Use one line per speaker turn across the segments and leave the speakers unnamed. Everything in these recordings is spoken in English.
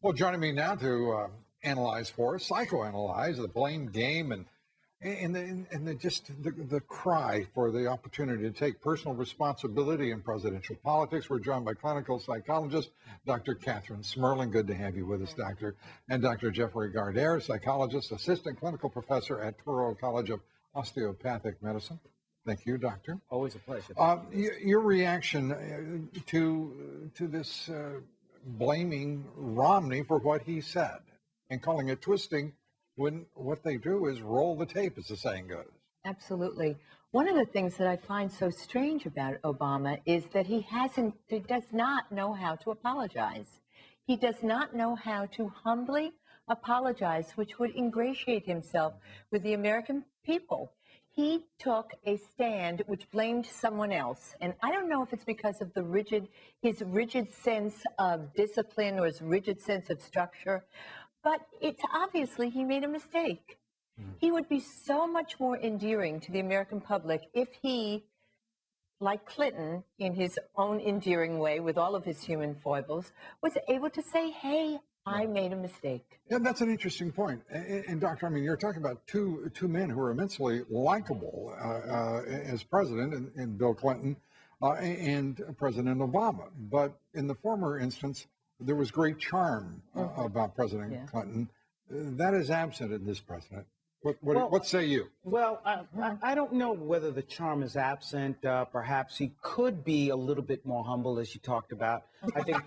Well, joining me now to analyze for us, psychoanalyze the blame game and the cry for the opportunity to take personal responsibility in presidential politics. We're joined by clinical psychologist Dr. Catherine Smerling. Good to have you with us, Doctor. And Dr. Jeffrey Gardere, psychologist, assistant clinical professor at Touro College of Osteopathic Medicine. Thank you, Doctor.
Always a pleasure.
Your reaction to this blaming Romney for what he said and calling it twisting, when what they do is roll the tape, as the saying goes.
Absolutely. One of the things that I find so strange about Obama is that he does not know how to apologize. He does not know how to humbly apologize, which would ingratiate himself with the American people. He took a stand which blamed someone else. And I don't know if it's because of his rigid sense of discipline or his rigid sense of structure, but it's obviously he made a mistake. He would be so much more endearing to the American public if he, like Clinton, in his own endearing way, with all of his human foibles, was able to say, hey, I made a mistake.
Yeah, that's an interesting point. And Doctor, I mean, you're talking about two men who are immensely likable as president, in Bill Clinton and President Obama. But in the former instance, there was great charm about President Clinton. That is absent in this president. What say you?
Well, I don't know whether the charm is absent. Perhaps he could be a little bit more humble, as you talked about. I think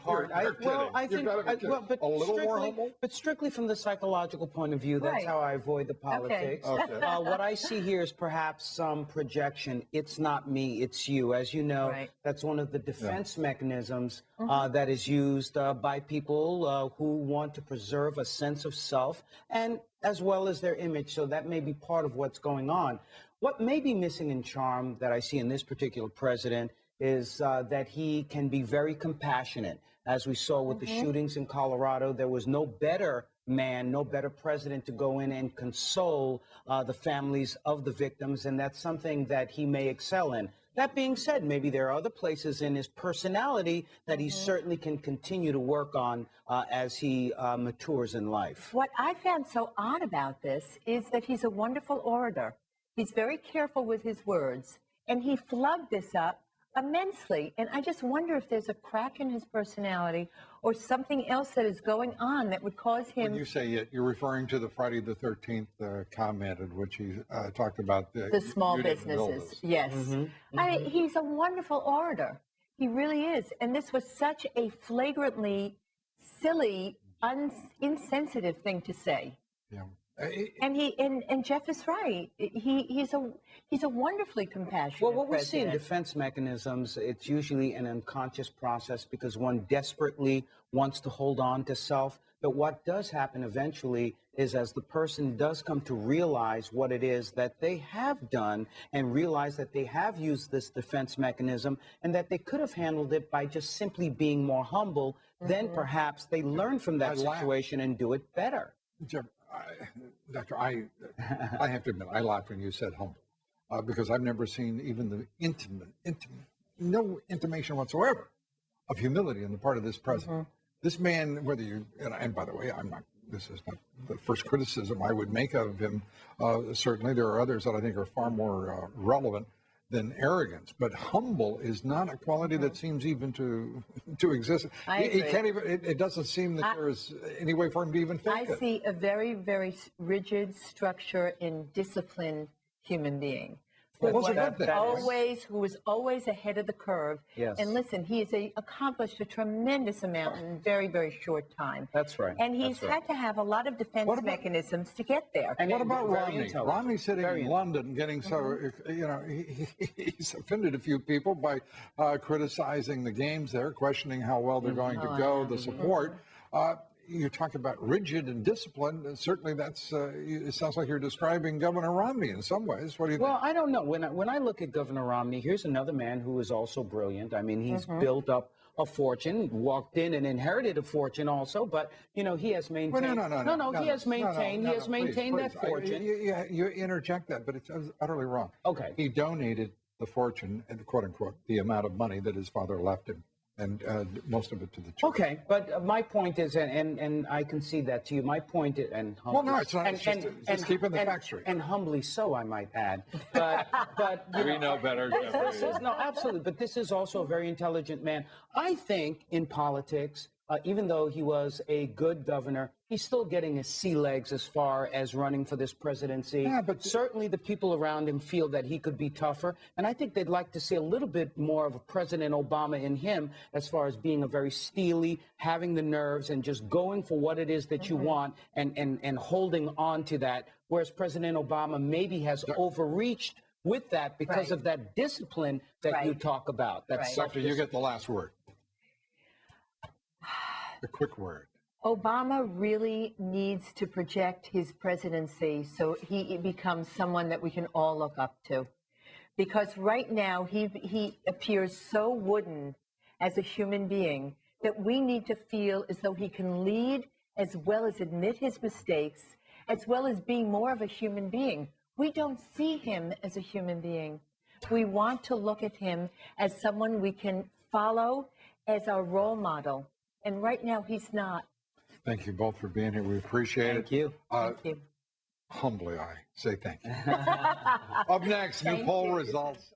but strictly from the psychological point of view, that's how I avoid the politics.
Okay.
What I see here is perhaps some projection. It's not me, it's you. As you know, that's one of the defense mechanisms that is used by people who want to preserve a sense of self and as well as their image. So that may be part of what's going on. What may be missing in charm that I see in this particular president is that he can be very compassionate. As we saw with the shootings in Colorado, there was no better man, no better president to go in and console the families of the victims. And that's something that he may excel in. That being said, maybe there are other places in his personality that he certainly can continue to work on as he matures in life.
What I found so odd about this is that he's a wonderful orator. He's very careful with his words, and he flubbed this up immensely. And I just wonder if there's a crack in his personality or something else that is going on that would cause him...
When you say it, you're referring to the Friday the 13th comment in which he talked about
the small businesses. Yes. He's a wonderful orator. He really is. And this was such a flagrantly silly, insensitive thing to say.
Yeah.
And Jeff is right. He's a wonderfully compassionate
Well, what we
president.
see in defense mechanisms, it's usually an unconscious process because one desperately wants to hold on to self. But what does happen eventually is as the person does come to realize what it is that they have done and realize that they have used this defense mechanism and that they could have handled it by just simply being more humble, then perhaps they learn from that situation and do it better.
Jeff, Doctor, I have to admit, I laughed when you said humble, because I've never seen even the no intimation whatsoever of humility on the part of this president. This man, whether you, and by the way, this is not the first criticism I would make of him. Certainly there are others that I think are far more relevant than arrogance, but humble is not a quality that seems even to exist. He can't even. It doesn't seem that there is any way for him to even think it.
I see a very, very rigid structure and disciplined human being. Who was always ahead of the curve.
Yes.
And listen, he has accomplished a tremendous amount in a very, very short time.
That's right.
And he's had to have a lot of defense mechanisms to get there.
And what about Romney? Romney's sitting in London getting he's offended a few people by criticizing the games there, questioning how well they're going to go, the support. You talk about rigid and disciplined, and certainly that's, it sounds like you're describing Governor Romney in some ways. What do you think?
Well, I don't know. When I look at Governor Romney, here's another man who is also brilliant. I mean, he's built up a fortune, walked in and inherited a fortune also, but, you know, he has maintained. He has maintained that fortune.
You interject that, but it's utterly wrong.
Okay.
He donated the fortune, and quote unquote, the amount of money that his father left him. and most of it to the church.
Okay, but my point is, and I concede that to you. My point is, and
Well, no, it's not. It's just keeping the facts straight.
and humbly so, I might add. But
We know better,
this
Jeffrey.
is no, absolutely. But this is also a very intelligent man. I think in politics, even though he was a good governor, he's still getting his sea legs as far as running for this presidency.
Yeah, but
certainly the people around him feel that he could be tougher. And I think they'd like to see a little bit more of a President Obama in him as far as being a very steely, having the nerves and just going for what it is that you want and holding on to that. Whereas President Obama maybe has overreached with that because of that discipline that you talk about. That's
Doctor, you get the last word. The quick word.
Obama really needs to project his presidency so he becomes someone that we can all look up to. Because right now he appears so wooden as a human being that we need to feel as though he can lead as well as admit his mistakes, as well as being more of a human being. We don't see him as a human being. We want to look at him as someone we can follow as our role model. And right now, he's not.
Thank you both for being here. We appreciate it.
Thank you.
Thank you.
Humbly, I say thank you. Up next, new poll results.